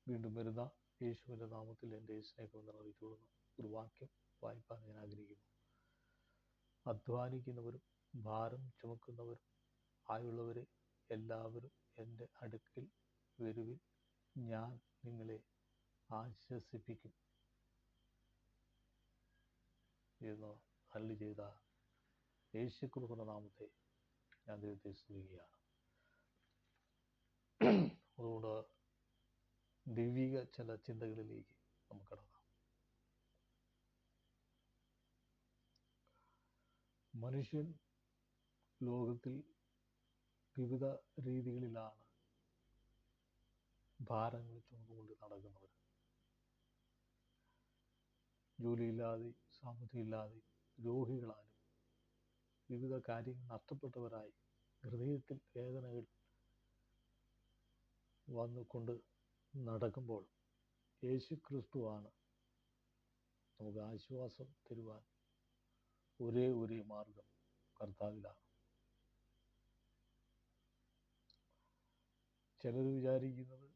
വീണ്ടും വരുന്ന യേശുവിൻ്റെ നാമത്തിൽ എൻ്റെ സ്നേഹം അറിയിച്ചുകൊള്ളുന്നു. ഒരു വാക്യം വായിക്കാൻ ഞാൻ ആഗ്രഹിക്കുന്നു. അധ്വാനിക്കുന്നവരും ഭാരം ചുമക്കുന്നവരും ആയുള്ളവരെ എല്ലാവരും എൻ്റെ അടുക്കൽ വരുവിൻ, ഞാൻ നിങ്ങളെ ആശ്വസിപ്പിക്കും എന്ന് അരുളി ചെയ്ത യേശുക്രിസ്തുവിന്റെ നാമത്തെ ഞാൻ ദൈവത്തെ സ്തുതിക്കുകയാണ്. അതുകൊണ്ട് ദൈവിക ചില ചിന്തകളിലേക്ക് നമുക്ക് കടക്കാം. മനുഷ്യൻ ലോകത്തിൽ വിവിധ രീതികളിലാണ് ഭാരങ്ങൾ ചുമന്നുകൊണ്ട് നടക്കുന്നവർ. ജോലിയില്ലാതെ, സാമ്പത്തികമില്ലാതെ, രോഗികളാലും വിവിധ കാര്യങ്ങൾ നഷ്ടപ്പെട്ടവരായി ഹൃദയത്തിൽ വേദനകൾ വന്നുകൊണ്ട് നടക്കുമ്പോൾ യേശു ക്രിസ്തുവാണ് നമുക്ക് ആശ്വാസം തരുവാൻ ഒരേ ഒരു മാർഗം കർത്താവിലാണ്. ചിലർ വിചാരിക്കുന്നത്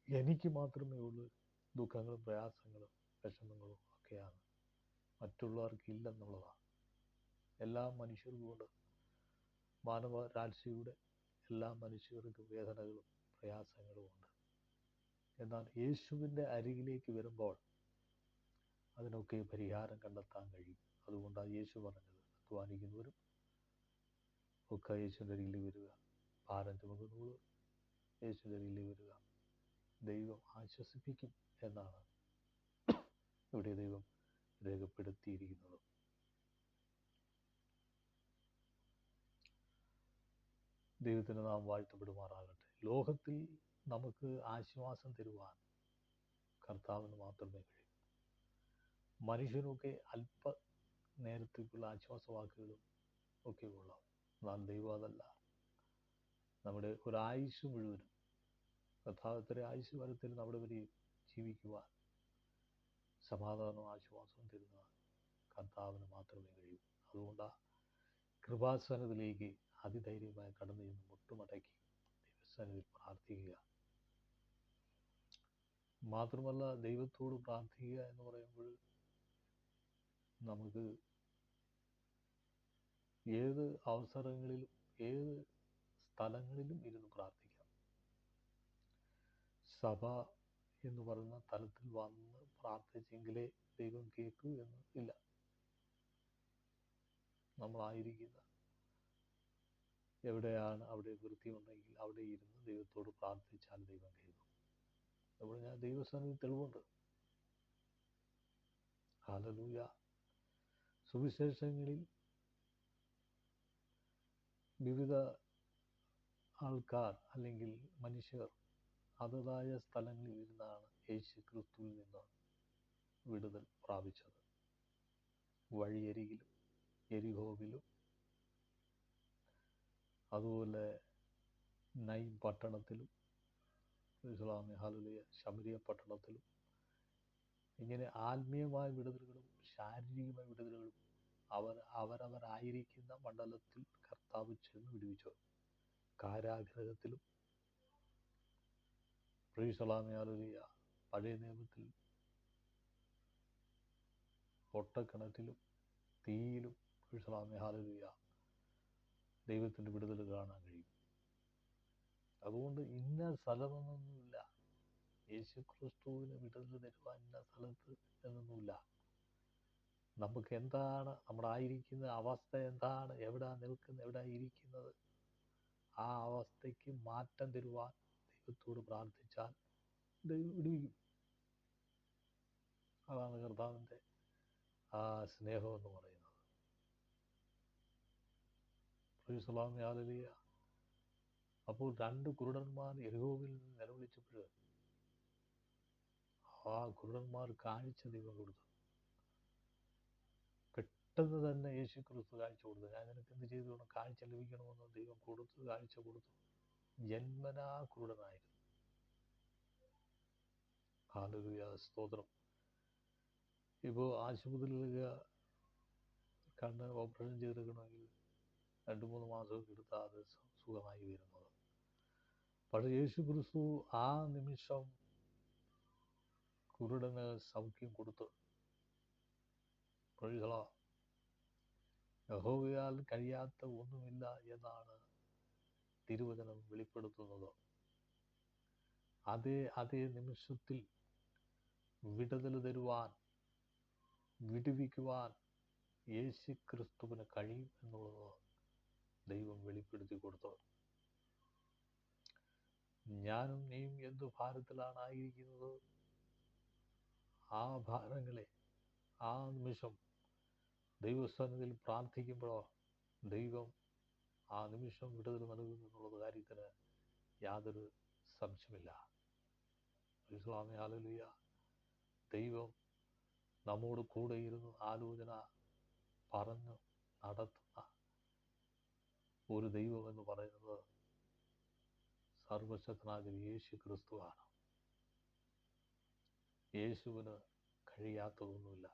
എനിക്ക് മാത്രമേ ഉള്ളൂ ദുഃഖങ്ങളും പ്രയാസങ്ങളും വിഷമങ്ങളും ഒക്കെയാണ്, മറ്റുള്ളവർക്ക് ഇല്ലെന്നുള്ളതാണ്. എല്ലാ മനുഷ്യർക്കും ഉണ്ട്. മാനവരാശിയുടെ എല്ലാ മനുഷ്യർക്കും വേദനകളും പ്രയാസങ്ങളും ഉണ്ട്. എന്നാൽ യേശുവിൻ്റെ അരികിലേക്ക് വരുമ്പോൾ അതിനൊക്കെ പരിഹാരം കണ്ടെത്താൻ കഴിയും. അതുകൊണ്ടാണ് യേശു പറഞ്ഞത്, അധ്വാനിക്കുന്നവരും ഒക്കെ യേശുവിൻ്റെ അരികിൽ വരിക, ഭാരം ചുമക്കുന്നവർ യേശുവിൻ്റെ അരികിൽ വരിക, ദൈവം ആശ്വസിപ്പിക്കും എന്നാണ് ഇവിടെ ദൈവം രേഖപ്പെടുത്തിയിരിക്കുന്നത്. ദൈവത്തിന് നാം വാഴ്ത്തപ്പെടുമാറാകട്ടെ. ലോകത്തിൽ നമുക്ക് ആശ്വാസം തരുവാൻ കർത്താവിന് മാത്രമേ കഴിയൂ. മനുഷ്യനൊക്കെ അല്പ നേരത്തേക്കുള്ള ആശ്വാസവാക്കുകളും ഒക്കെ ഉള്ളാവും. എന്നാൽ ദൈവം അതല്ല. നമ്മുടെ ഒരായുസ് മുഴുവനും കർത്താവ് ആയുസ് വരത്തിൽ നമ്മുടെ വരെ ജീവിക്കുവാൻ സമാധാനവും ആശ്വാസവും തരുന്ന കർത്താവിന് മാത്രമേ കഴിയൂ. അതുകൊണ്ട് കൃപാസനത്തിലേക്ക് അതിധൈര്യമായി കടന്നു ചെന്ന് മുട്ടുമടക്കി ദൈവസന്നിധിയിൽ പ്രാർത്ഥിക്കുക. മാത്രമല്ല, ദൈവത്തോട് പ്രാർത്ഥിക്കുക എന്ന് പറയുമ്പോൾ നമുക്ക് ഏത് അവസരങ്ങളിലും ഏത് സ്ഥലങ്ങളിലും ഇരുന്ന് പ്രാർത്ഥിക്കാം. സഭ എന്ന് പറയുന്ന തലത്തിൽ വന്ന് പ്രാർത്ഥിച്ചെങ്കിലേ ദൈവം കേൾക്കൂ എന്ന് ഇല്ല. നമ്മളായിരിക്കുന്ന എവിടെയാണ് അവിടെ വൃത്തിയുണ്ടെങ്കിൽ അവിടെ ഇരുന്ന് ദൈവത്തോട് പ്രാർത്ഥിച്ചാൽ ദൈവം കേൾക്കും. അപ്പോൾ ഞാൻ ദൈവസന്നിധി തെളിവുണ്ട്. ഹല്ലേലൂയ. സുവിശേഷങ്ങളിൽ വിവിധ ആൾക്കാർ അല്ലെങ്കിൽ മനുഷ്യർ അതതായ സ്ഥലങ്ങളിൽ ഇരുന്നാണ് യേശു ക്രിസ്തുവിൽ നിന്ന് വിടുതൽ പ്രാപിച്ചത്. വഴിയരികിലും എരിഹോവിലും അതുപോലെ നൈം പട്ടണത്തിലും ഹല്ലേലൂയ ശമരിയ പട്ടണത്തിലും ഇങ്ങനെ ആത്മീയമായ വിടുതലുകളും ശാരീരികമായ വിടുതലുകളും അവരവരായിരിക്കുന്ന മണ്ഡലത്തിൽ കർത്താവ് ചെന്ന് വിടുവിച്ചു. കാരാഗ്രഹത്തിലും ഹല്ലേലൂയ പഴയ നിയമത്തിൽ പൊട്ടക്കിണറ്റിലും തീയിലും ഹല്ലേലൂയ ദൈവത്തിൻ്റെ വിടുതൽ കാണാൻ കഴിയും. അതുകൊണ്ട് ഇന്ന സ്ഥലമെന്നൊന്നുമില്ല. യേശു ക്രിസ്തുവിന് വിടുതൽ തരുവാൻ ഇന്ന സ്ഥലത്ത് എന്നൊന്നുമില്ല. നമുക്ക് എന്താണ് നമ്മുടെ ആയിരിക്കുന്ന അവസ്ഥ, എന്താണ്, എവിടെ നിൽക്കുന്നത്, എവിടെ ഇരിക്കുന്നത്, ആ അവസ്ഥയ്ക്ക് മാറ്റം തരുവാൻ ദൈവത്തോട് പ്രാർത്ഥിച്ചാൽ ദൈവം വിടുവിക്കും. അതാണ് കർത്താവിൻ്റെ ആ സ്നേഹം എന്ന് പറയുന്നത്. ഹല്ലേലൂയ. അപ്പോൾ 2 കുരുടന്മാർ യെരിഹോവിൽ നിന്ന് നിലവിളിച്ചപ്പോൾ ആ കുരുടന്മാർ കാഴ്ച ദൈവം കൊടുത്തു. പെട്ടെന്ന് തന്നെ യേശു ക്രിസ്തു കാഴ്ച കൊടുത്തു. ഞാൻ നിനക്ക് എന്ത് ചെയ്തു വേണം? കാഴ്ച ലഭിക്കണമെന്ന് ദൈവം കൊടുത്തു, കാഴ്ച കൊടുത്തു. ജന്മനാ കുരുടനായിരുന്നു. ഹല്ലേലൂയ, സ്തോത്രം. ഇപ്പോൾ ആശുപത്രിയിലൊക്കെ കണ്ണ് ഓപ്പറേഷൻ ചെയ്തെടുക്കണമെങ്കിൽ 2-3 മാസമൊക്കെ എടുത്താൽ അത് സുഖമായി വരുന്നത്. പക്ഷേ യേശു ക്രിസ്തു ആ നിമിഷം കുരുടന് സൗഖ്യം കൊടുത്ത്. Praise the Lord. യഹോവയാൽ കഴിയാത്ത ഒന്നുമില്ല എന്നാണ് തിരുവചനം വെളിപ്പെടുത്തുന്നത്. അതേ നിമിഷത്തിൽ വിടുതൽ തരുവാൻ, വിടുവിക്കുവാൻ യേശു ക്രിസ്തുവിന് കഴിയും എന്നുള്ളത് ദൈവം വെളിപ്പെടുത്തി കൊടുത്തു. ഞാനും നീയും എന്തു ഭാരത്തിലാണ് ആയിരിക്കുന്നത്, ആ ഭാരങ്ങളെ ആ നിമിഷം ദൈവസന്നിധിയിൽ പ്രാർത്ഥിക്കുമ്പോഴോ ദൈവം ആ നിമിഷം വിടുതൽ നൽകുന്നു എന്നുള്ള കാര്യത്തിന് യാതൊരു സംശയമില്ല. ഹല്ലേലൂയ. ദൈവം നമ്മോട് കൂടെ ഇരുന്ന് ആലോചന പറഞ്ഞു നടത്തുന്ന ഒരു ദൈവം എന്ന് പറയുന്നത് സർവശക്തനായ യേശു ക്രിസ്തുവാണ്. യേശുവിന് കഴിയാത്തതൊന്നുമില്ല.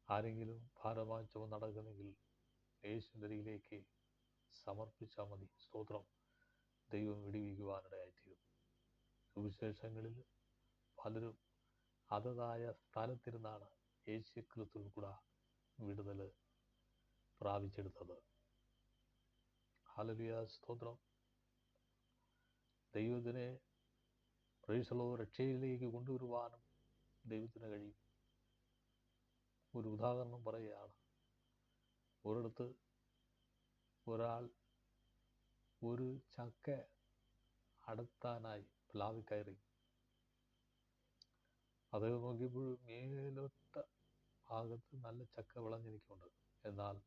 ആരെങ്കിലും ഭാരമായി ചുമന്ന് നടക്കുന്നെങ്കിൽ യേശുവിൻ്റെ അരികിലേക്ക് സമർപ്പിച്ചാൽ മതി. സ്തോത്രം. ദൈവം വിടുവിക്കുവാനിടയായിത്തീരും. സുവിശേഷങ്ങളിൽ പലരും അതതായ സ്ഥലത്തിരുന്നാണ് യേശു ക്രിസ്തുവിൽ കൂടെ വിടുതൽ പ്രാപിച്ചെടുത്തത്. ഹല്ലേലൂയ. സ്തോത്രം. ദൈവത്തിനെ രക്ഷയിലേക്ക് കൊണ്ടുവരുവാനും ദൈവത്തിന് കഴിയും. ഒരു ഉദാഹരണം പറയുകയാണ്. ഒരിടത്ത് ഒരാൾ ഒരു ചക്ക അടത്താനായി പ്ലാവിൽ കയറി. അദ്ദേഹം നോക്കിയപ്പോൾ മേലോട്ട ഭാഗത്ത് നല്ല ചക്ക വിളഞ്ഞിരിക്കുന്നുണ്ട്. എന്നാൽ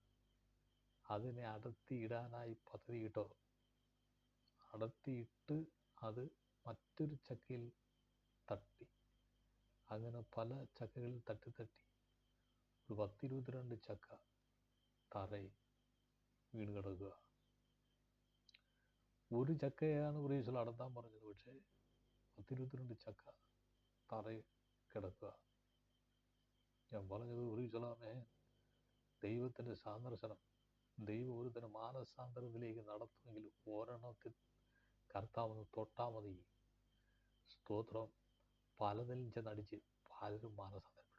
അതിനെ അടർത്തിയിടാനായി പദ്ധതിയിട്ടോ. അടർത്തിയിട്ട് അത് മറ്റൊരു ചക്കയിൽ തട്ടി. അങ്ങനെ പല ചക്കകളിൽ തട്ടി ഒരു 10-22 ചക്ക തറയിൽ വീണ് കിടക്കുക. ഒരു ചക്കയാണ് ബ്രീസിൽ അടർത്താൻ പറഞ്ഞത്. പക്ഷേ 10-22 ചക്ക തറയിൽ കിടക്കുക. ഞാൻ പറഞ്ഞത് ബ്രീസലാമേ, ദൈവത്തിൻ്റെ സന്ദർശനം, ദൈവം ഒരു തരം മാനസാന്തരത്തിലേക്ക് നടത്തുമെങ്കിൽ ഒരെണ്ണത്തിൽ കർത്താവെന്ന് തൊട്ടാൽ മതി. സ്തോത്രം. പലതിലും ചെന്നടിച്ച് പലരും മാനസാന്തരപ്പെടും.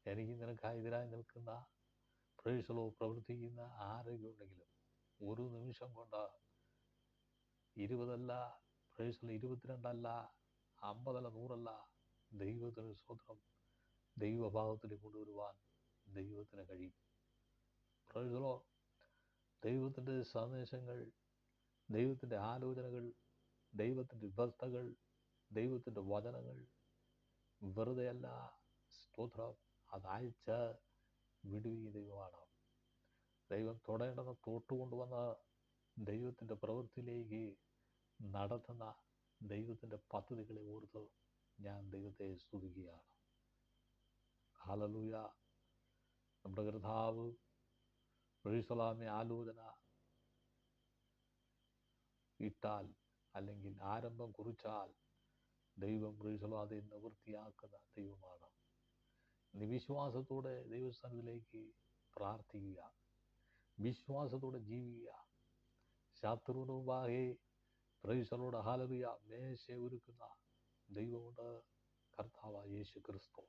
എനിക്ക് നിനക്കെതിരായി നിൽക്കുന്ന പ്രവർത്തിക്കുന്ന ആരോഗ്യമുണ്ടെങ്കിലും ഒരു നിമിഷം കൊണ്ട് 20 22 50 100 ദൈവത്തിന് സ്തോത്രം ദൈവഭാവത്തിലേക്ക് കൊണ്ടുവരുവാൻ ദൈവത്തിന് കഴിയും. ദൈവത്തിൻ്റെ സന്ദേശങ്ങൾ, ദൈവത്തിൻ്റെ ആലോചനകൾ, ദൈവത്തിൻ്റെ വ്യവസ്ഥകൾ, ദൈവത്തിൻ്റെ വചനങ്ങൾ വെറുതെയല്ല. സ്തോത്രം. അതയച്ച വിടുവിക്കുന്ന ദൈവമാണ്. ദൈവം തൊടേണ്ടത് തൊട്ടുകൊണ്ടുവന്ന് ദൈവത്തിൻ്റെ പ്രവൃത്തിയിലേക്ക് നടത്തുന്ന ദൈവത്തിൻ്റെ പദ്ധതികളെ ഓർത്ത് ഞാൻ ദൈവത്തെ സ്തുതിക്കുകയാണ്. ഹല്ലേലൂയ. നമ്മുടെ കർത്താവ് യേശുവിനെ ആലോചന ഇട്ടാൽ അല്ലെങ്കിൽ ആരംഭം കുറിച്ചാൽ ദൈവം യേശുവിനെ നിവൃത്തിയാക്കുന്ന ദൈവമാണ്. വിശ്വാസത്തോടെ ദൈവസ്ഥാനത്തിലേക്ക് പ്രാർത്ഥിക്കുക, വിശ്വാസത്തോടെ ജീവിക്കുക. ശത്രുവിന് മുമ്പാകെ പ്രൈസലോട് ഹല്ലേലൂയ മേശ ഒരുക്കുന്ന ദൈവമുണ്ട്, കർത്താവായ യേശു ക്രിസ്തു.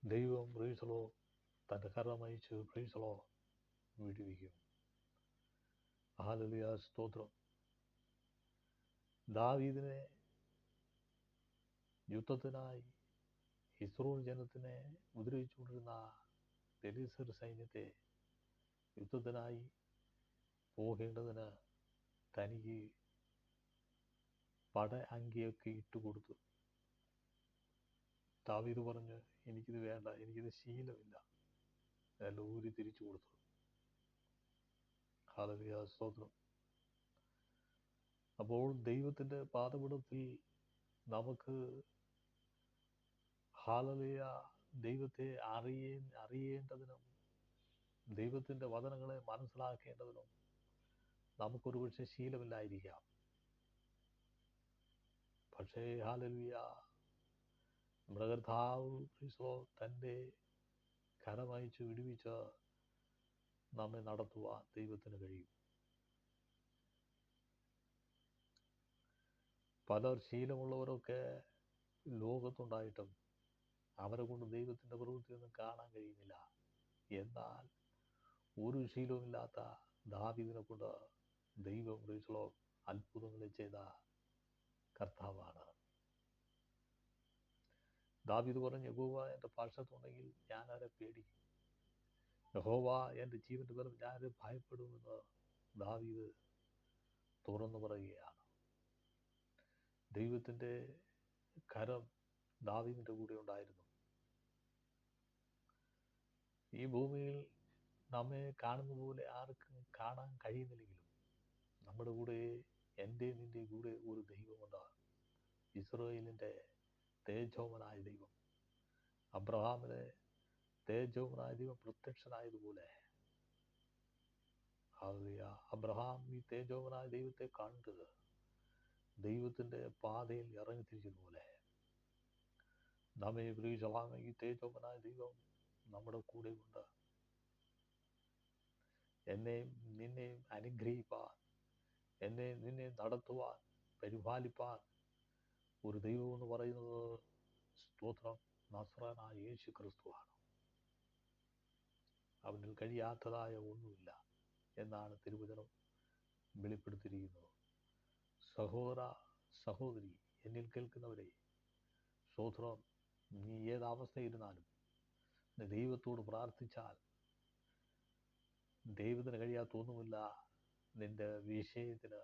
ദൈവം പ്രൈസലോ തൻ്റെ കരമയച്ച് പ്രൈസലോ വിടുവിക്കും. ഹല്ലേലൂയ. സ്തോത്രം. ദാവീദിനെ യുദ്ധത്തിനായി ഇസ്രായേൽ ജനത്തിനെ ഉപദ്രവിച്ചുകൊണ്ടിരുന്ന ഫെലിസ്ത്യർ സൈന്യത്തെ യുദ്ധത്തിനായി പോകേണ്ടതിന് തനിക്ക് പട അങ്കിയൊക്കെ ഇട്ടുകൊടുത്തു. ദാവീദ് പറഞ്ഞു, എനിക്കിത് വേണ്ട, എനിക്കിത് ശീലമില്ല. എല്ലാം ഊരി തിരിച്ചു കൊടുത്തു. ഹല്ലേലൂയ. സ്തോത്രം. അപ്പോൾ ദൈവത്തിൻ്റെ പാദപീഠത്തിൽ നമുക്ക് ഹല്ലേലൂയ ദൈവത്തെ അറിയേണ്ടതിനും ദൈവത്തിൻ്റെ വചനങ്ങളെ മനസ്സിലാക്കേണ്ടതിനും നമുക്കൊരു പക്ഷേ ശീലമില്ലായിരിക്കാം. പക്ഷേ ഹല്ലേലൂയ നമ്മുടെ കർത്താവ് ക്രിസ്തു തൻ്റെ കരമയച്ച് വിടുവിച്ച് നമ്മെ നടത്തുവാൻ ദൈവത്തിന് കഴിയും. പലർ ശീലമുള്ളവരൊക്കെ ലോകത്തുണ്ടായിട്ടും അവരെ കൊണ്ട് ദൈവത്തിൻ്റെ പ്രവൃത്തിയൊന്നും കാണാൻ കഴിയുന്നില്ല. എന്നാൽ ഒരു ശീലവുമില്ലാത്ത ദാവീദിനെ കൊണ്ട് ദൈവം ക്രൈസ്തലോ അത്ഭുതങ്ങൾ ചെയ്ത കർത്താവാണ്. ദാവീദ് പറഞ്ഞു, യഹോവ എൻ്റെ പക്ഷത്തുണ്ടെങ്കിൽ ഞാൻ ആരെ പേടിക്കും, യഹോവ എൻ്റെ ജീവൻ്റെ ബലം ഞാൻ ആരെ ഭയപ്പെടുമെന്ന് ദാവീദ് തുറന്നു പറയുകയാണ്. ദൈവത്തിൻ്റെ കരം ദാവീദിൻ്റെ കൂടെ ഉണ്ടായിരുന്നു. ഈ ഭൂമിയിൽ നമ്മെ കാണുന്ന പോലെ ആർക്കും കാണാൻ കഴിയുന്നില്ലെങ്കിലും നമ്മുടെ കൂടെ, എൻ്റെ നിൻ്റെ കൂടെ ഒരു ദൈവമുണ്ട്. ഇസ്രായേലിൻ്റെ തേജോമനായ ദൈവം, അബ്രഹാമിലെ തേജോമനായ ദൈവം പ്രത്യക്ഷനായതുപോലെ അബ്രഹാം ഈ തേജോമനായ ദൈവത്തെ കണ്ട് ദൈവത്തിൻ്റെ പാതയിൽ ഇറങ്ങിത്തിരിച്ചതുപോലെ നമ്മെ ഈ തേജോമനായ ദൈവം നമ്മുടെ കൂടെ ഉണ്ട്. എന്നെയും നിന്നെയും അനുഗ്രഹിപ്പാൻ, എന്നെയും നിന്നെ നടത്തുവാൻ, പരിപാലിപ്പാൻ ഒരു ദൈവം എന്ന് പറയുന്നത് സ്തോത്രം നസ്രായനായ യേശു ക്രിസ്തുവാണ്. അവനിൽ കഴിയാത്തതായ ഒന്നുമില്ല എന്നാണ് തിരുവചനം വെളിപ്പെടുത്തിയിരിക്കുന്നത്. സഹോദര സഹോദരി, എന്നിൽ കേൾക്കുന്നവരെ, സ്തോത്രം, നീ ഏതവസ്ഥയിരുന്നാലും നീ ദൈവത്തോട് പ്രാർത്ഥിച്ചാൽ ദൈവത്തിന് കഴിയാത്ത ഒന്നുമില്ല നിന്റെ വിഷയത്തിന്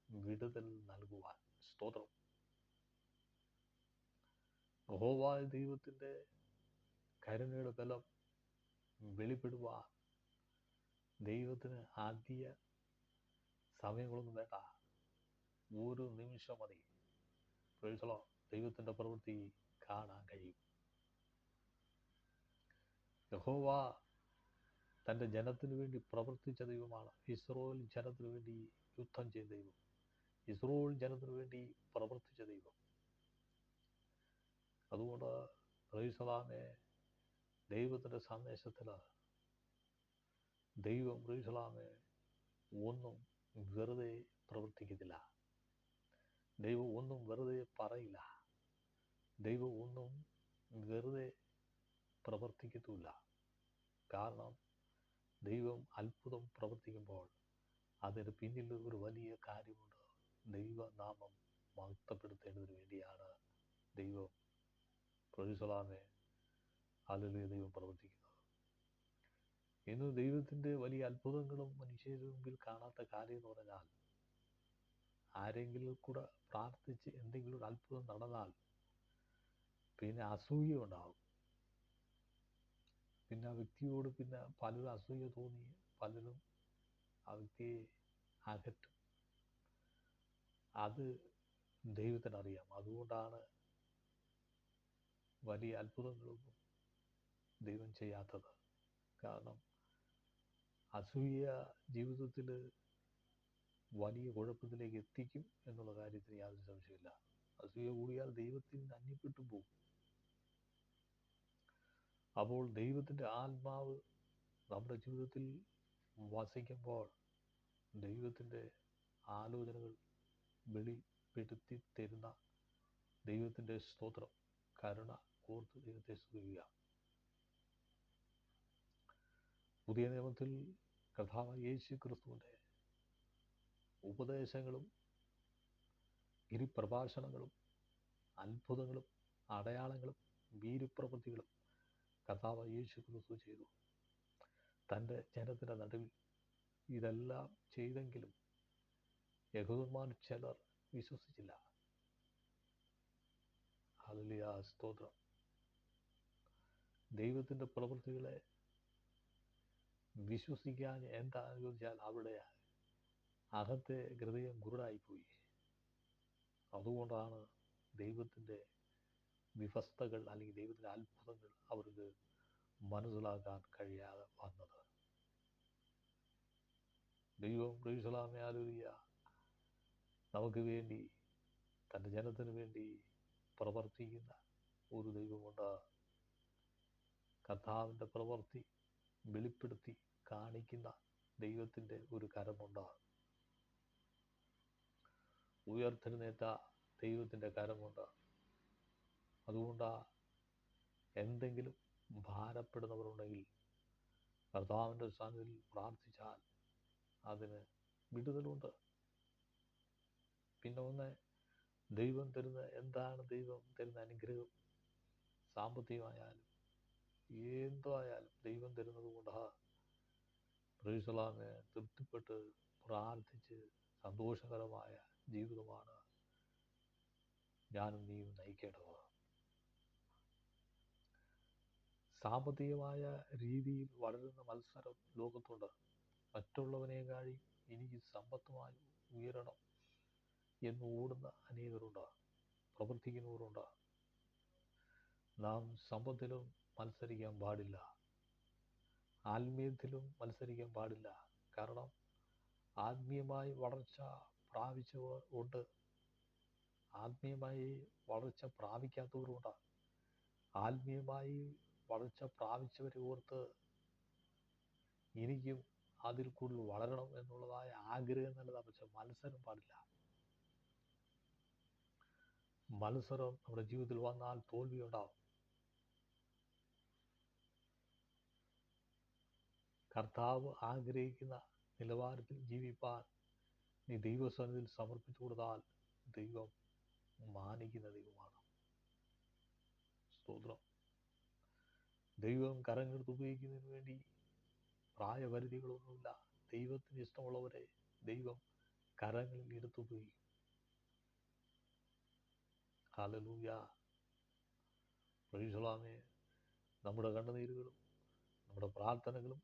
വിടുതൽ നൽകുവാൻ. സ്തോത്രം. യഹോവയായ ദൈവത്തിൻ്റെ കരുണയുടെ ബലം വെളിപ്പെടുവാൻ ദൈവത്തിന് അധിക സമയങ്ങളൊന്നും വേണ്ട. ഒരു നിമിഷം മതി ദൈവത്തിൻ്റെ പ്രവൃത്തി കാണാൻ കഴിയും. യഹോവ തൻ്റെ ജനത്തിനു വേണ്ടി പ്രവർത്തിച്ച ദൈവമാണ്. ഇസ്രായേൽ ജനത്തിനു വേണ്ടി യുദ്ധം ചെയ്ത ദൈവം, ഇസ്രായേൽ ജനത്തിനു വേണ്ടി പ്രവർത്തിച്ച ദൈവം. അതുകൊണ്ട് ക്രൈസ്തവനെ ദൈവത്തിൻ്റെ സന്ദേശത്തിൽ ദൈവം ക്രൈസ്തവനെ ഒന്നും വെറുതെ പ്രവർത്തിക്കത്തില്ല. ദൈവം ഒന്നും വെറുതെ പറയില്ല. ദൈവം ഒന്നും വെറുതെ പ്രവർത്തിക്കത്തുമില്ല. കാരണം ദൈവം അത്ഭുതം പ്രവർത്തിക്കുമ്പോൾ അതിന് പിന്നിൽ ഒരു വലിയ കാര്യമുണ്ട്. ദൈവനാമം മഹത്വപ്പെടുത്തേണ്ടതിന് വേണ്ടിയാണ് ദൈവം പ്രൊഫസലാമെ അല്ലെങ്കിൽ ദൈവം പ്രവർത്തിക്കുന്നത്. ഇന്ന് ദൈവത്തിൻ്റെ വലിയ അത്ഭുതങ്ങളും മനുഷ്യരുടെ മുമ്പിൽ കാണാത്ത കാര്യം എന്ന് പറഞ്ഞാൽ, ആരെങ്കിലും കൂടെ പ്രാർത്ഥിച്ച് എന്തെങ്കിലും ഒരു അത്ഭുതം നടന്നാൽ പിന്നെ അസൂയ ഉണ്ടാവും. പിന്നെ ആ വ്യക്തിയോട് പിന്നെ പലരും അസൂയ തോന്നി പലരും ആ വ്യക്തിയെ അകറ്റും. അത് ദൈവത്തിനറിയാം. അതുകൊണ്ടാണ് വലിയ അത്ഭുതങ്ങളൊന്നും ദൈവം ചെയ്യാത്തത്. കാരണം അസൂയ ജീവിതത്തിൽ വലിയ കുഴപ്പത്തിലേക്ക് എത്തിക്കും എന്നുള്ള കാര്യത്തിന് യാതൊരു സംശയമില്ല. അസൂയ കൂടിയാൽ ദൈവത്തിൽ നിന്ന് അന്യപ്പെട്ടു പോകും. അപ്പോൾ ദൈവത്തിൻ്റെ ആത്മാവ് നമ്മുടെ ജീവിതത്തിൽ വസിക്കുമ്പോൾ ദൈവത്തിൻ്റെ ആലോചനകൾ വെളിപ്പെടുത്തി തരുന്ന ദൈവത്തിൻ്റെ സ്തോത്രം, കരുണ ഓർത്ത് ദൈവത്തെ സ്തുതിക്കുക. പുതിയ നിയമത്തിൽ കർത്താവായ യേശു ക്രിസ്തുവിൻ്റെ ഉപദേശങ്ങളും ഗിരിപ്രഭാഷണങ്ങളും അത്ഭുതങ്ങളും അടയാളങ്ങളും വീര്യപ്രവൃത്തികളും കർത്താവായ യേശു ക്രിസ്തു ചെയ്തു. തൻ്റെ ജനത്തിൻ്റെ നടുവിൽ ഇതെല്ലാം ചെയ്തെങ്കിലും യഹൂദന്മാർ ചിലർ വിശ്വസിച്ചില്ല. ഹല്ലേലൂയ, സ്തോത്രം. ദൈവത്തിൻ്റെ പ്രവൃത്തികളെ വിശ്വസിക്കാൻ എന്താണെന്ന് ചോദിച്ചാൽ അവിടെ അകത്തെ ഹൃദയം കുരുടായിപ്പോയി. അതുകൊണ്ടാണ് ദൈവത്തിൻ്റെ വ്യവസ്ഥകൾ അല്ലെങ്കിൽ ദൈവത്തിൻ്റെ അത്ഭുതങ്ങൾ അവർക്ക് മനസ്സിലാക്കാൻ കഴിയാതെ വന്നത്. ദൈവം ക്രൈസ്തവനെ ഹല്ലേലൂയ നമുക്ക് വേണ്ടി, തൻ്റെ ജനത്തിന് വേണ്ടി പ്രവർത്തിക്കുന്ന ഒരു ദൈവമുണ്ട്. കർത്താവിൻ്റെ പ്രവൃത്തി വെളിപ്പെടുത്തി കാണിക്കുന്ന ദൈവത്തിൻ്റെ ഒരു കരമുണ്ട്. ഉയർത്തെഴുന്നേറ്റ ദൈവത്തിൻ്റെ കരമുണ്ട്. അതുകൊണ്ടാ എന്തെങ്കിലും ഭാരപ്പെടുന്നവരുണ്ടെങ്കിൽ കർത്താവിൻ്റെ സന്നിധിയിൽ പ്രാർത്ഥിച്ചാൽ അതിന് വിടുതലുണ്ട്. പിന്നെ ഒന്ന്, ദൈവം തരുന്ന എന്താണ് ദൈവം തരുന്ന അനുഗ്രഹം? സാമ്പത്തികമായാലും എന്തോ ആയാലും ദൈവം തരുന്നത് കൊണ്ടാ പ്രൈസലാമെ തൃപ്തിപ്പെട്ട് പ്രാർത്ഥിച്ച് സന്തോഷകരമായ ജീവിതമാണ് ഞാനും നീയും നയിക്കേണ്ടത്. സാമ്പത്തികമായ രീതിയിൽ വളരുന്ന മത്സരം ലോകത്തുണ്ട്. മറ്റുള്ളവനേക്കാളും എനിക്ക് സമ്പത്തുമായി ഉയരണം എന്ന് ഓടുന്ന അനേകരുണ്ട്, പ്രവർത്തിക്കുന്നവരുണ്ട്. നാം സമ്പത്തിലും മത്സരിക്കാൻ പാടില്ല, ആത്മീയത്തിലും മത്സരിക്കാൻ പാടില്ല. കാരണം ആത്മീയമായി വളർച്ച പ്രാപിച്ചവർ ഉണ്ട്, ആത്മീയമായി വളർച്ച പ്രാപിക്കാത്തവരുണ്ട്. ആത്മീയമായി വളർച്ച പ്രാപിച്ചവരെ ഓർത്ത് എനിക്കും അതിൽ കൂടുതൽ വളരണം എന്നുള്ളതായ ആഗ്രഹം നല്ലതാണ്. പക്ഷെ മത്സരം പാടില്ല. മത്സരം നമ്മുടെ ജീവിതത്തിൽ വന്നാൽ തോൽവി ഉണ്ടാവും. കർത്താവ് ആഗ്രഹിക്കുന്ന നിലവാരത്തിൽ ജീവിപ്പാൻ നീ ദൈവസന്നിധിയിൽ സമർപ്പിച്ചു കൊടുത്താൽ ദൈവം മാനിക്കുന്ന ദൈവമാണ്. സ്തോത്രം. ദൈവം കരങ്ങളെടുത്ത് ഉപയോഗിക്കുന്നതിന് വേണ്ടി പ്രായപരിധികളൊന്നുമില്ല. ദൈവത്തിന് ഇഷ്ടമുള്ളവരെ ദൈവം കരങ്ങളിൽ എടുത്ത് ഉപയോഗിക്കും. ഹല്ലേലൂയ. Praise the. നമ്മുടെ കണ്ണുനീരുകളും നമ്മുടെ പ്രാർത്ഥനകളും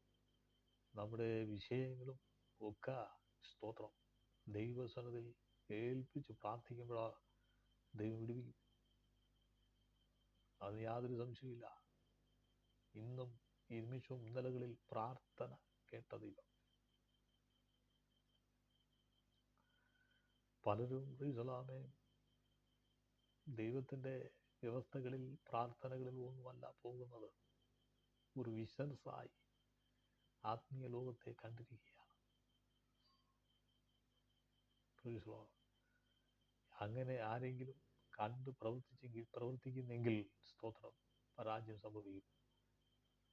നമ്മുടെ വിഷയങ്ങളും ഒക്കെ സ്തോത്രം ദൈവസന്നിധിയിൽ ഏൽപ്പിച്ച് പ്രാർത്ഥിക്കുമ്പോഴാണ് ദൈവം വിടുവിക്കും. അതിന് യാതൊരു സംശയമില്ല. ഇന്നും ഈ നിമിഷവും ഇന്നലകളിൽ പ്രാർത്ഥന കേട്ട ദൈവം. പലരും പ്രൈസലാമേ ദൈവത്തിൻ്റെ വ്യവസ്ഥകളിൽ പ്രാർത്ഥനകളിൽ ഒന്നുമല്ല പോകുന്നത്. ഒരു വിശ്വസായി ആത്മീയ ലോകത്തെ കണ്ടിരിക്കുകയാണ്. അങ്ങനെ ആരെങ്കിലും കണ്ട് പ്രവർത്തിക്കുന്നെങ്കിൽ സ്തോത്രം പരാജയം സംഭവിക്കും.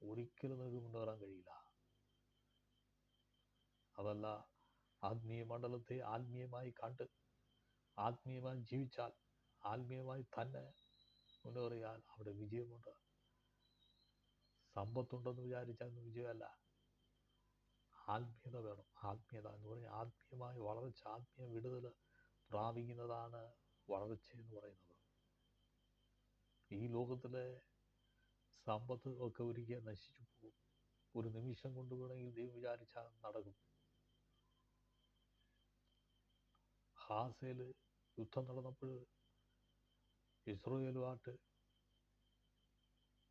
ഒരിക്കലും നമുക്ക് മുന്നേറാൻ കഴിയില്ല. അതല്ല, ആത്മീയ മണ്ഡലത്തെ ആത്മീയമായി കണ്ട് ആത്മീയമായി ജീവിച്ചാൽ ആത്മീയമായി തന്നെ മുന്നേറിയാൽ അവിടെ വിജയമുണ്ട്. സമ്പത്തുണ്ടെന്ന് വിചാരിച്ചാൽ വിജയമല്ല, ആത്മീയത വേണം. ആത്മീയത എന്ന് പറഞ്ഞാൽ ആത്മീയമായ വളർച്ച, ആത്മീയ വിടുതൽ പ്രാപിക്കുന്നതാണ് വളർച്ച എന്ന് പറയുന്നത്. ഈ ലോകത്തിലെ സമ്പത്ത് ഒക്കെ ഒരിക്കൽ നശിച്ചു പോകും. ഒരു നിമിഷം കൊണ്ട് വേണമെങ്കിൽ ദൈവം വിചാരിച്ചാൽ നടക്കും. ഹാസയിൽ യുദ്ധം നടന്നപ്പോൾ ഇസ്രായേലുമായിട്ട്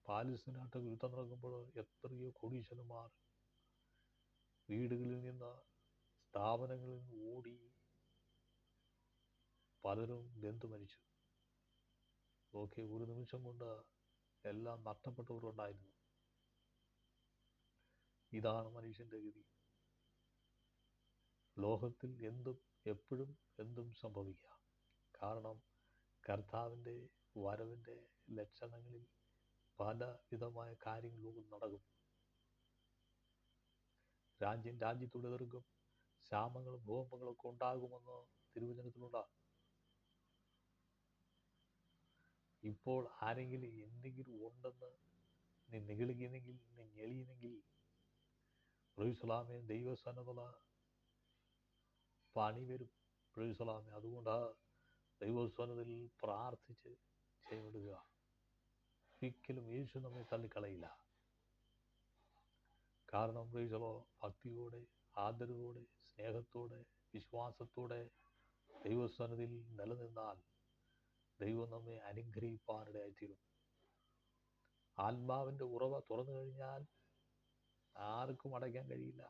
പാലസ്തീനായിട്ട് യുദ്ധം നടക്കുമ്പോൾ എത്രയോ കോടീശ്വരന്മാർ വീടുകളിൽ നിന്ന് സ്ഥാപനങ്ങളിൽ നിന്ന് ഓടി പലരും വെന്തു മരിച്ചു. ഓക്കെ, ഒരു നിമിഷം കൊണ്ട് എല്ലാം നഷ്ടപ്പെട്ടവരുണ്ടായിരുന്നു. ഇതാണ് മനുഷ്യന്റെ ഗതി. ലോകത്തിൽ എന്തും എപ്പോഴും എന്തും സംഭവിക്കാം. കാരണം കർത്താവിൻ്റെ വരവിൻ്റെ ലക്ഷണങ്ങളിൽ പല വിധമായ കാര്യങ്ങളും നടക്കും. രാജ്യത്തോട് എതിർക്കും, ക്ഷാമങ്ങളും ഭൂകമ്പങ്ങളും ഒക്കെ ഉണ്ടാകുമെന്ന് തിരുവചനത്തിലുണ്ടാകും. ഇപ്പോൾ ആരെങ്കിലും എന്തെങ്കിലും ഉണ്ടെന്ന് നീ നിഗളിക്കുന്നെങ്കിൽ, നീ ഞെളിയുന്നെങ്കിൽ പ്രൈസലാമേ ദൈവസന്നദ്ധത പണി വരും. പ്രൈസലാമേ. അതുകൊണ്ട് ദൈവസന്നദ്ധയിൽ പ്രാർത്ഥിച്ച് ചെയ്തിടുക. ഒരിക്കലും യേശു നമ്മെ തള്ളിക്കളയില്ല. കാരണം പ്രൈസലോ ഭക്തിയോടെ, ആദരവോടെ, സ്നേഹത്തോടെ, വിശ്വാസത്തോടെ ദൈവസന്നിധിയിൽ നിലനിന്നാൽ ദൈവം നമ്മെ അനുഗ്രഹിപ്പാനിടയായിത്തീരും. ആത്മാവിൻ്റെ ഉറവ തുറന്നു കഴിഞ്ഞാൽ ആർക്കും അടയ്ക്കാൻ കഴിയില്ല.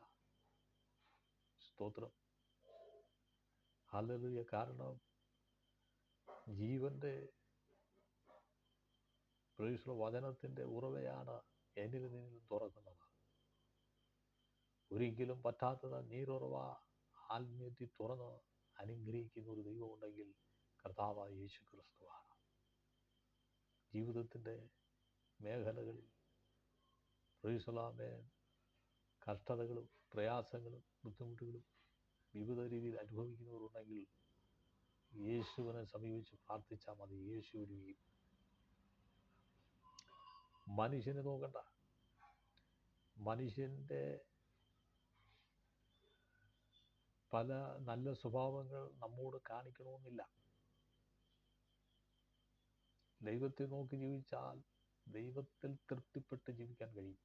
സ്തോത്രം. ഹല്ലേലൂയ. കാരണം ജീവന്റെ വചനത്തിൻ്റെ ഉറവയാണ് എന്നിലും നിന്നിലും തുറക്കുന്നത്. ഒരിക്കലും പറ്റാത്തത് നീരുറവ ആത്മീയത്തിൽ തുറന്ന് അനുഗ്രഹിക്കുന്ന ഒരു ദൈവമുണ്ടെങ്കിൽ കർത്താവായ യേശു ക്രിസ്തുവാണ്. ജീവിതത്തിൻ്റെ മേഖലകളിൽ പ്രൈസലാമേ കഷ്ടതകളും പ്രയാസങ്ങളും ബുദ്ധിമുട്ടുകളും വിവിധ രീതിയിൽ അനുഭവിക്കുന്നവരുണ്ടെങ്കിൽ യേശുവിനെ സമീപിച്ച് പ്രാർത്ഥിച്ചാൽ മതി. യേശു വിടുവിക്കും. മനുഷ്യനെ നോക്കണ്ട. മനുഷ്യൻ്റെ പല നല്ല സ്വഭാവങ്ങൾ നമ്മോട് കാണിക്കണമെന്നില്ല. ദൈവത്തെ നോക്കി ജീവിച്ചാൽ ദൈവത്തിൽ തൃപ്തിപ്പെട്ട് ജീവിക്കാൻ കഴിയും.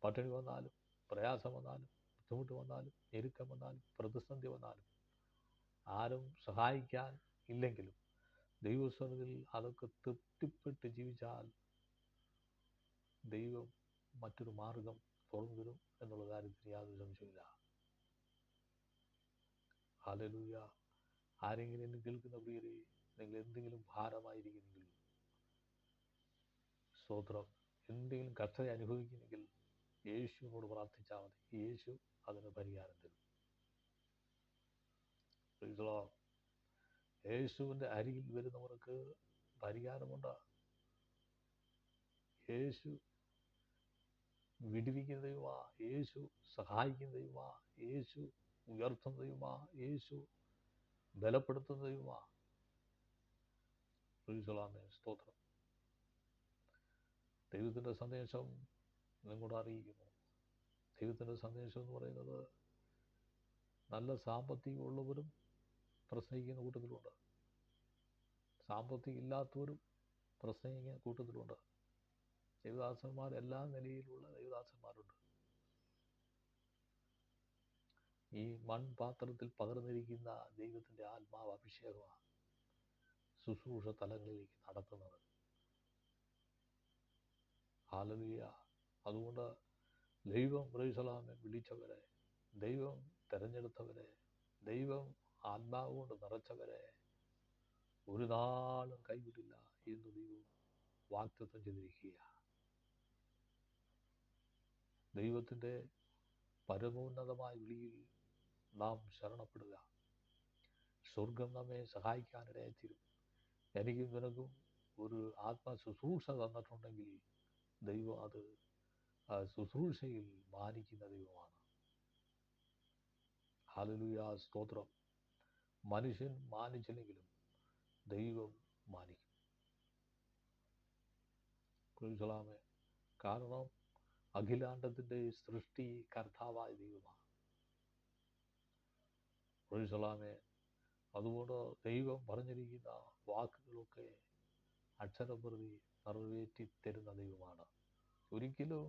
പട്ടിണി വന്നാലും പ്രയാസം വന്നാലും ബുദ്ധിമുട്ട് വന്നാലും ഞെരുക്കം വന്നാലും പ്രതിസന്ധി വന്നാലും ആരും സഹായിക്കാൻ ഇല്ലെങ്കിലും ദൈവസന്നിധിയിൽ അതൊക്കെ തൃപ്തിപ്പെട്ട് ജീവിച്ചാൽ ദൈവം മറ്റൊരു മാർഗം തുറന്നു തരും എന്നുള്ള കാര്യത്തിൽ യാതൊരു സംശയമില്ല. ഹല്ലേലൂയ. ആരെങ്കിലും എന്നെ കേൾക്കുന്ന പ്രിയരെ, നിങ്ങൾ എന്തെങ്കിലും ഭാരമായിരിക്കുന്നെങ്കിൽ, സ്തോത്രം, എന്തെങ്കിലും കഷ്ടത അനുഭവിക്കുന്നെങ്കിൽ യേശുവിനോട് പ്രാർത്ഥിച്ചാൽ മതി. യേശു അതിന് പരിഹാരം തരും. യേശുവിൻ്റെ അരികിൽ വരുന്നവർക്ക് പരിഹാരമുണ്ട്. യേശു വിടുവിക്കുന്ന ദൈവമാ, യേശു സഹായിക്കുന്ന ദൈവമാ, യേശു ഉയർത്തുന്ന ദൈവമാ, യേശു ബലപ്പെടുത്തുന്ന ദൈവമാ. സ്തോത്രം. ദൈവത്തിൻ്റെ സന്ദേശം നിങ്ങളോട് അറിയിക്കുന്നു. ദൈവത്തിൻ്റെ സന്ദേശം എന്ന് പറയുന്നത് നല്ല സാമ്പത്തികമുള്ളവരും പ്രസംഗിക്കുന്ന കൂട്ടത്തിലുണ്ട്, സാമ്പത്തികം ഇല്ലാത്തവരും പ്രസംഗിക്കുന്ന കൂട്ടത്തിലുണ്ട്. ദൈവദാസന്മാർ എല്ലാ നിലയിലുള്ള ദൈവദാസന്മാരുണ്ട്. ഈ മൺപാത്രത്തിൽ പകർന്നിരിക്കുന്ന ദൈവത്തിൻ്റെ ആത്മാവ് അഭിഷേകമാണ് ശുശ്രൂഷ തലങ്ങളിലേക്ക് നടത്തുന്നത്. ഹല്ലേലൂയ. അതുകൊണ്ട് ദൈവം പ്രൈസലാമെ വിളിച്ചവരെ, ദൈവം തിരഞ്ഞെടുത്തവരെ, ദൈവം ആത്മാവ് കൊണ്ട് നിറച്ചവരെ ഒരു നാളും കൈവിടില്ല എന്ന് ദൈവം വാഗ്ദത്തം ചെയ്തിരിക്കുക. ദൈവത്തിൻ്റെ പരമോന്നതമായ വിളിയിൽ നാം ശരണപ്പെടുക. സ്വർഗം നമ്മെ സഹായിക്കാനിടയായിത്തീരും. എനിക്കും നിനക്കും ഒരു ആത്മ ശുശ്രൂഷ തന്നിട്ടുണ്ടെങ്കിൽ ദൈവം അത് ശുശ്രൂഷയിൽ മാനിക്കുന്ന ദൈവമാണ്. ഹല്ലേലൂയ. സ്തോത്രം. മനുഷ്യൻ മാനിച്ചില്ലെങ്കിലും ദൈവം മാനിക്കും. പ്രൈസലാമേ. കാരണം അഖിലാണ്ടത്തിൻ്റെ സൃഷ്ടി കർത്താവായ ദൈവമാണ്. പ്രൈസലാമേ. അതുകൊണ്ട് ദൈവം പറഞ്ഞിരിക്കുന്ന വാക്കുകളൊക്കെ അക്ഷരപ്രതി നിറവേറ്റി തരുന്ന ദൈവമാണ്. ഒരിക്കലും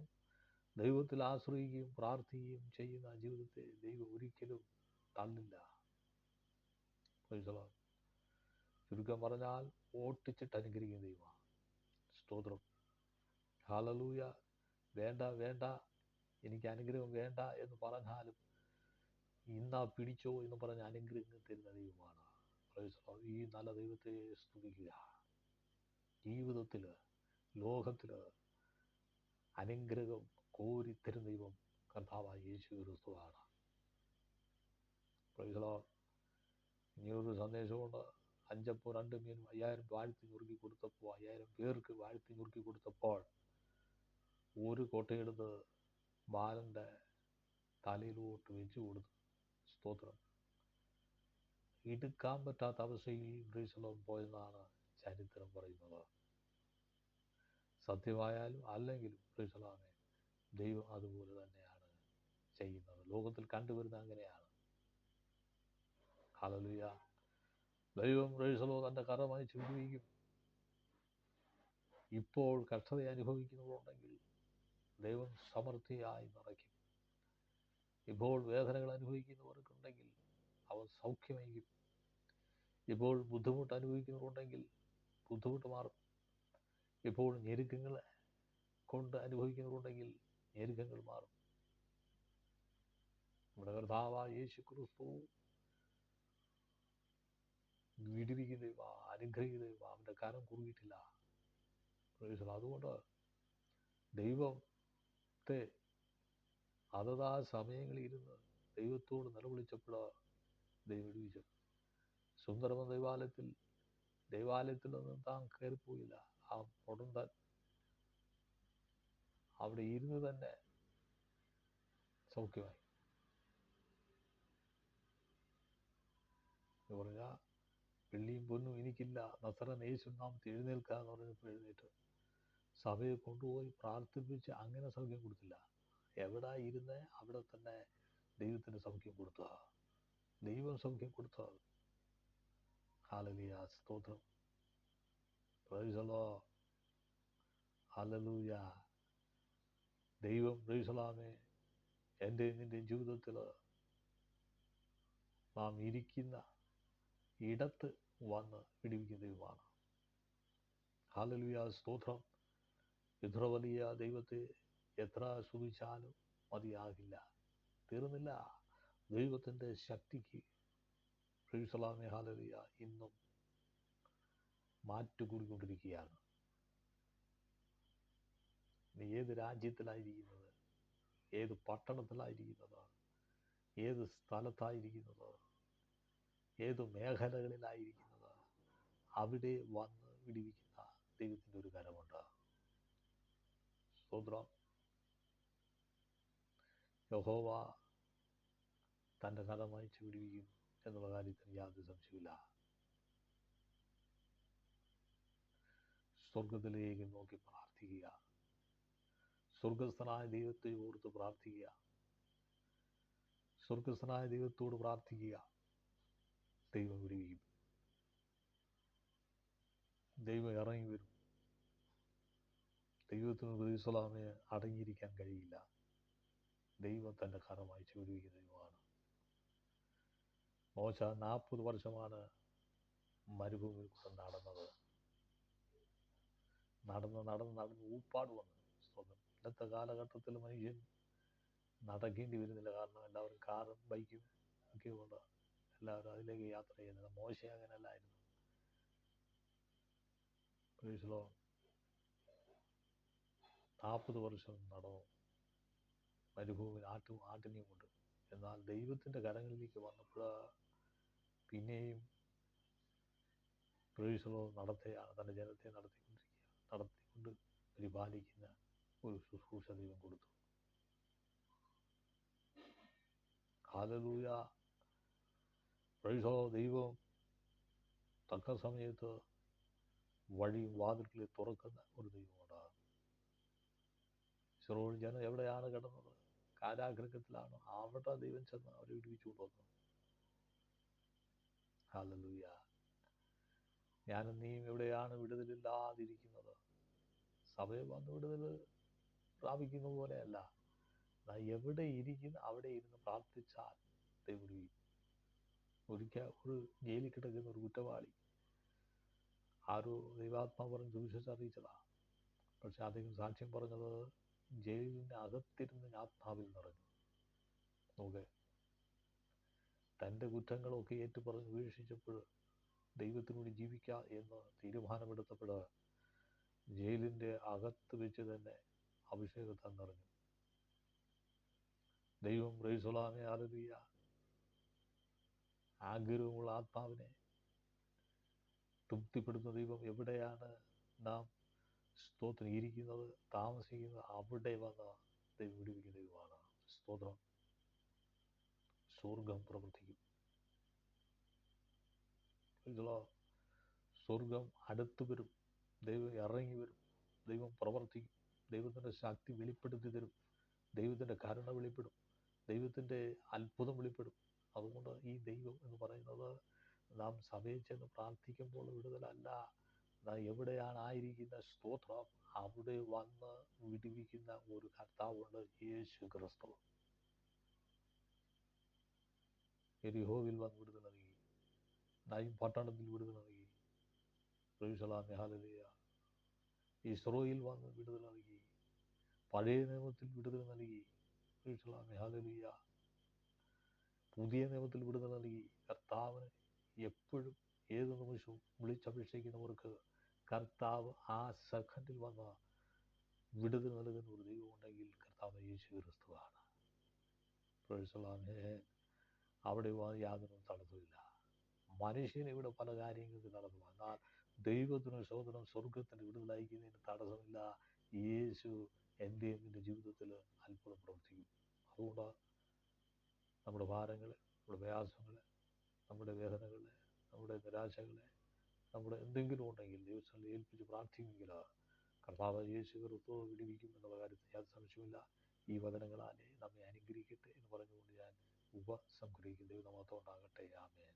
ദൈവത്തിൽ ആശ്രയിക്കുകയും പ്രാർത്ഥിക്കുകയും ചെയ്യുന്ന ജീവിതത്തെ ദൈവം ഒരിക്കലും തള്ളില്ല. പ്രൈസലാമേ. ചുരുക്കം പറഞ്ഞാൽ ഓട്ടിച്ചിട്ട് അനുഗ്രഹിക്കുന്ന ദൈവമാണ്. സ്തോത്രം. ഹല്ലേലൂയ. വേണ്ട വേണ്ട, എനിക്ക് അനുഗ്രഹം വേണ്ട എന്ന് പറഞ്ഞാലും ഇന്നാ പിടിച്ചോ എന്ന് പറഞ്ഞ് അനുഗ്രഹം തരുന്ന ദൈവമാണ്. ഈ നല്ല ദൈവത്തെ സ്തുതിക്കുക. ജീവിതത്തിൽ ലോകത്തിൽ അനുഗ്രഹം കോരിത്തരുന്ന ദൈവം കർത്താവായ യേശു ക്രിസ്തുവാണ്. ഇനിയൊരു സന്ദേശമുണ്ട്. 5 അപ്പോൾ 2 മീനും 5000 വാഴ്ത്തി ഞുറുക്കി കൊടുത്തപ്പോൾ, 5000 പേർക്ക് വാഴ്ത്തി ഞുറുക്കി കൊടുത്തപ്പോൾ ഒരു കൊട്ടയെടുത്ത് ബാലൻ്റെ തലയിലോട്ട് വെച്ചു കൊടുത്തു. സ്തോത്രം. എടുക്കാൻ പറ്റാത്ത അവസ്ഥയിൽ ബ്രീസലോം പോയെന്നാണ് ചരിത്രം പറയുന്നത്. സത്യമായാലും അല്ലെങ്കിലും ബ്രീസലോമെ ദൈവം അതുപോലെ തന്നെയാണ് ചെയ്യുന്നത്. ലോകത്തിൽ കണ്ടുവരുന്ന അങ്ങനെയാണ്. ഹല്ലേലൂയ. ദൈവം ബ്രീസലോ തൻ്റെ കരമയച്ച് വിടുവിക്കും. ഇപ്പോൾ കഷ്ടത അനുഭവിക്കുന്നവരുണ്ടെങ്കിൽ ദൈവം സമൃദ്ധിയായി നിറയ്ക്കും. ഇപ്പോൾ വേദനകൾ അനുഭവിക്കുന്നവർക്കുണ്ടെങ്കിൽ അവർ സൗഖ്യമേകും. ഇപ്പോൾ ബുദ്ധിമുട്ട് അനുഭവിക്കുന്നവരുണ്ടെങ്കിൽ ബുദ്ധിമുട്ട് മാറും. ഇപ്പോൾ ഞെരുക്കങ്ങൾ കൊണ്ട് അനുഭവിക്കുന്നവരുണ്ടെങ്കിൽ ഞെരുക്കങ്ങൾ മാറും. നമ്മുടെ കർത്താവായ യേശു ക്രിസ്തു വിടുവിക്കുന്ന ദൈവം, അനുഗ്രഹിക്കുന്ന ദൈവം. അവൻ്റെ കരം കുറുകിയിട്ടില്ല. അതുകൊണ്ട് ദൈവത്തെ അതതാ സമയങ്ങളിൽ ഇരുന്ന് ദൈവത്തോട് നിലവിളിച്ചപ്പോൾ ദൈവം വിടുവിച്ചു. സുന്ദരമ ദൈവാലയത്തിലൊന്നും താൻ കയറിപ്പോയില്ല. ആ പൊടുന്തൻ അവിടെ ഇരുന്ന് തന്നെ സൗഖ്യമായി. എന്ന് പറഞ്ഞാൽ വെള്ളിയും പൊന്നും എനിക്കില്ല, നസറൻ യേശു നാമത്തിൽ എഴുന്നേൽക്കുക എന്ന് പറഞ്ഞപ്പോൾ എഴുന്നേറ്റ് സഭയെ കൊണ്ടുപോയി പ്രാർത്ഥിപ്പിച്ച് അങ്ങനെ സൗഖ്യം കൊടുത്തില്ല. എവിടെ ഇരുന്ന് അവിടെ തന്നെ ദൈവത്തിന് സൗഖ്യം കൊടുത്ത, ദൈവം സൗഖ്യം കൊടുത്ത. ഹല്ലേലൂയ, സ്തോത്രം, പ്രൈസ് ദി ലോർഡ്, ഹല്ലേലൂയ. ദൈവം പ്രൈസലാമേ എൻ്റെ നിന്റെ ജീവിതത്തിൽ നാം ഇരിക്കുന്ന ഇടത്ത് വന്ന് വിടുവിക്കുന്ന ദൈവമാണ്. ഹല്ലേലൂയ, സ്തോത്രം. ഇത്ര വലിയ ദൈവത്തെ എത്ര സ്തുതിച്ചാലും മതിയാകില്ല, തീർന്നില്ല. ദൈവത്തിൻ്റെ ശക്തിക്ക് പ്രൈസലാമേ ഹല്ലേലൂയ ഇന്നും മാറ്റുകൂടിക്കൊണ്ടിരിക്കുകയാണ്. നീ ഏത് രാജ്യത്തിലായിരിക്കുന്നത്, ഏത് പട്ടണത്തിലായിരിക്കുന്നത്, ഏത് സ്ഥലത്തായിരിക്കുന്നത്, ഏത് മേഖലകളിലായിരിക്കുന്നത്, അവിടെ വന്ന് വിടുവിക്കുന്ന ദൈവത്തിൻ്റെ ഒരു കരമുണ്ട്. സ്തോത്രം. യഹോവ തൻ്റെ കരം അയച്ച് വിടുവിക്കും എന്നുള്ള കാര്യത്തിന് യാതൊരു സംശയമില്ല. സ്വർഗത്തിലേക്ക് നോക്കി പ്രാർത്ഥിക്കുക, സ്വർഗസ്ഥനായ ദൈവത്തെ ഓർത്ത് പ്രാർത്ഥിക്കുക, സ്വർഗസ്ഥനായ ദൈവത്തോട് പ്രാർത്ഥിക്കുക. ദൈവം വിടുവിക്കും, ദൈവം ഇറങ്ങി വരും. ദൈവത്തിന് പ്രൈസലാമേ അടങ്ങിയിരിക്കാൻ കഴിയില്ല. ദൈവം തൻ്റെ കരം അയച്ച് വിടുവിക്കുന്ന ദൈവമാണ്. മോശ 40 വർഷമാണ് മരുഭൂമിയിൽ കൂടെ നടന്നത്. നടന്ന് ഊപ്പാട് വന്നു. ഇന്നത്തെ കാലഘട്ടത്തിൽ മനുഷ്യൻ നടക്കേണ്ടി വരുന്നില്ല. കാരണം എല്ലാവരും കാറും ബൈക്കും ഒക്കെ കൊണ്ട് എല്ലാവരും അതിലേക്ക് യാത്ര ചെയ്യുന്നത്. മോശ അങ്ങനെയല്ലായിരുന്നു. Praise the Lord. 40 വർഷം നടന്നു മരുഭൂമിയിൽ ആട്ടിനെയും കൊണ്ട്. എന്നാൽ ദൈവത്തിൻ്റെ കരങ്ങളിലേക്ക് വന്നപ്പോൾ പിന്നെയും പ്രൈസ് ദി ലോർഡ് നടത്തുകയാണ്. തൻ്റെ ജനത്തെ നടത്തിക്കൊണ്ട് പരിപാലിക്കുന്ന ഒരു ശുശ്രൂഷ ദൈവം കൊടുത്തു. Hallelujah, praise the Lord. ദൈവം തക്ക സമയത്ത് വഴിയും വാതിൽക്കിൽ തുറക്കുന്ന ഒരു ദൈവമുണ്ട്. ഇസ്രായേൽ ജനം എവിടെയാണ് കിടന്നത്? കാരാഗൃഹത്തിലാണ്. അവിടെ ദൈവം ചെന്ന് അവരെ വിടുവിച്ചുകൊണ്ട് വന്നു. ഹല്ലേലൂയ. ഞാനും നീയും എവിടെയാണ് വിടുതലില്ലാതിരിക്കുന്നത്? സഭയിൽ വന്ന് വിടുതൽ പ്രാപിക്കുന്ന പോലെയല്ല. എവിടെ ഇരിക്കുന്ന അവിടെ ഇരുന്ന് പ്രാർത്ഥിച്ചാൽ ദൈവം വിടുവിക്കും. ഒരിക്കൽ ഒരു ജയിലിൽ കിടക്കുന്ന ഒരു കുറ്റവാളി ആരോ ദൈവാത്മാവ് പറഞ്ഞ് സുവിശേഷിച്ചറിയിച്ചതാണ്. പക്ഷെ അദ്ദേഹം സാക്ഷ്യം പറഞ്ഞത് ജയിലിൻ്റെ അകത്തിരുന്ന് ആത്മാവിൽ നിറഞ്ഞു. നോക്ക്, തൻ്റെ കുറ്റങ്ങളൊക്കെ ഏറ്റുപറഞ്ഞ് വീക്ഷിച്ചപ്പോൾ ദൈവത്തിനോട് ജീവിക്കാം എന്ന് തീരുമാനമെടുത്തപ്പോൾ ജയിലിൻ്റെ അകത്ത് വെച്ച് തന്നെ അഭിഷേകത്താൽ നിറഞ്ഞു. ദൈവം പ്രൈസലാമേ ഹല്ലേലൂയ ആഗ്രഹമുള്ള ആത്മാവിനെ തൃപ്തിപ്പെടുന്ന ദൈവം എവിടെയാണ് നാം സ്തോത്രം ഇരിക്കുന്നത്, താമസിക്കുന്നത്, അവിടെ വന്ന് ദൈവം വിടുവിക്കുന്ന ദൈവമാണ്. സ്തോത്രം. സ്വർഗം പ്രവർത്തിക്കും. സ്വർഗം അടുത്ത് വരും. ദൈവം ഇറങ്ങി വരും. ദൈവം പ്രവർത്തിക്കും. ദൈവത്തിൻ്റെ ശക്തി വെളിപ്പെടുത്തി തരും. ദൈവത്തിൻ്റെ കരുണ വെളിപ്പെടും. ദൈവത്തിൻ്റെ അത്ഭുതം വെളിപ്പെടും. അതുകൊണ്ട് ഈ ദൈവം എന്ന് പറയുന്നത് നാം സഭയിൽ ചെന്ന് പ്രാർത്ഥിക്കുമ്പോൾ വിടുതലല്ല. നാം എവിടെയാണ് ആയിരിക്കുന്ന സ്തോത്രം അവിടെ വന്ന് വിടുവിക്കുന്ന ഒരു കർത്താവുണ്ട്, യേശു ക്രിസ്തു. യെരിഹോവിൽ വന്ന് വിടുതൽ നൽകി. നയിം പട്ടണത്തിൽ വിടുതൽ നൽകി. പ്രൈസലാമേ ഹല്ലേലൂയ. ഇസ്രായേൽ വന്ന് വിടുതൽ നൽകി. പഴയ നിയമത്തിൽ വിടുതൽ നൽകി. പ്രൈസലാമേ ഹല്ലേലൂയ. പുതിയ നിയമത്തിൽ വിടുതൽ നൽകി. കർത്താവിന് എപ്പോഴും ഏത് നിമിഷവും വിളിച്ചപേക്ഷിക്കുന്നവർക്ക് കർത്താവ് ആ സെക്കൻഡിൽ വന്ന് വിടുതൽ നൽകുന്ന ഒരു ദൈവമുണ്ടെങ്കിൽ കർത്താവ് യേശു ക്രിസ്തുവാണ്. പ്രൈസലാമേ. അവിടെ യാതൊരു തടസ്സമില്ല. മനുഷ്യന് ഇവിടെ പല കാര്യങ്ങൾക്ക് തടസ്സം. എന്നാൽ ദൈവത്തിന് സ്തോത്രം, സ്വർഗത്തിന് വിടുതൽ അയക്കുന്നതിന് തടസ്സമില്ല. യേശു എൻ്റെയും നിൻ്റെ ജീവിതത്തിൽ അത്ഭുതം പ്രവർത്തിക്കും. അതുകൊണ്ട് നമ്മുടെ ഭാരങ്ങൾ, നമ്മുടെ പ്രയാസങ്ങൾ, നമ്മുടെ വേദനകൾ, നമ്മുടെ നിരാശകൾ, നമ്മുടെ എന്തെങ്കിലും ഉണ്ടെങ്കിൽ ദൈവസ്ഥലിൽ ഏൽപ്പിച്ച് പ്രാർത്ഥിക്കുമെങ്കിൽ കർത്താവ് യേശു ക്രിസ്തു വിടുവിക്കും എന്നുള്ള കാര്യത്തിൽ യാതൊരു സംശയമില്ല. ഈ വചനങ്ങളാലെ നമ്മെ അനുഗ്രഹിക്കട്ടെ എന്ന് പറഞ്ഞുകൊണ്ട് ഞാൻ ഉപസംഹരിക്കും. ദൈവനാമത്തിൽ ഉണ്ടാകട്ടെ. ആമേൻ.